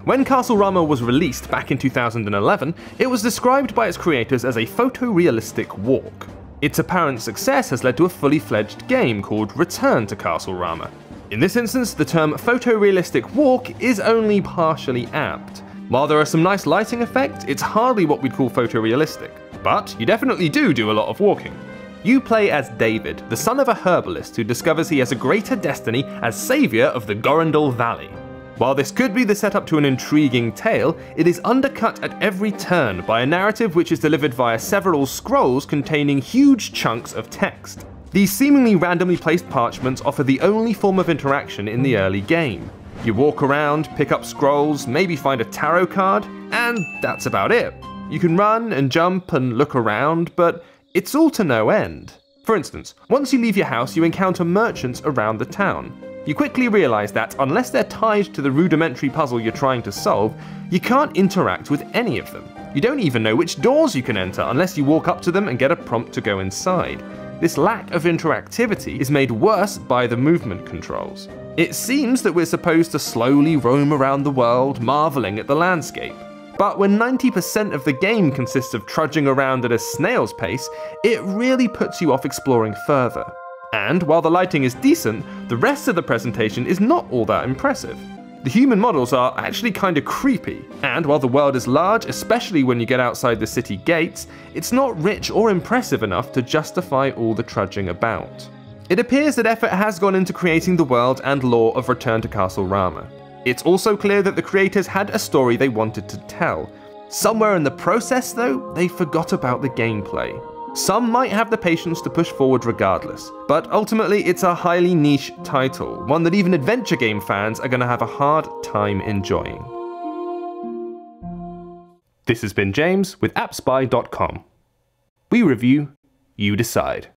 When Castlerama was released back in 2011, it was described by its creators as a photorealistic walk. Its apparent success has led to a fully fledged game called Return to Castlerama. In this instance, the term photorealistic walk is only partially apt. While there are some nice lighting effects, it's hardly what we'd call photorealistic. But you definitely do a lot of walking. You play as David, the son of a herbalist who discovers he has a greater destiny as saviour of the Gorindel Valley. While this could be the setup to an intriguing tale, it is undercut at every turn by a narrative which is delivered via several scrolls containing huge chunks of text. These seemingly randomly placed parchments offer the only form of interaction in the early game. You walk around, pick up scrolls, maybe find a tarot card, and that's about it. You can run and jump and look around, but it's all to no end. For instance, once you leave your house, you encounter merchants around the town. You quickly realise that, unless they're tied to the rudimentary puzzle you're trying to solve, you can't interact with any of them. You don't even know which doors you can enter unless you walk up to them and get a prompt to go inside. This lack of interactivity is made worse by the movement controls. It seems that we're supposed to slowly roam around the world, marvelling at the landscape. But when 90% of the game consists of trudging around at a snail's pace, it really puts you off exploring further. And while the lighting is decent, the rest of the presentation is not all that impressive. The human models are actually kinda creepy, and while the world is large, especially when you get outside the city gates, it's not rich or impressive enough to justify all the trudging about. It appears that effort has gone into creating the world and lore of Return to Castlerama. It's also clear that the creators had a story they wanted to tell. Somewhere in the process, though, they forgot about the gameplay. Some might have the patience to push forward regardless, but ultimately it's a highly niche title, one that even adventure game fans are going to have a hard time enjoying. This has been James with appspy.com. We review, you decide.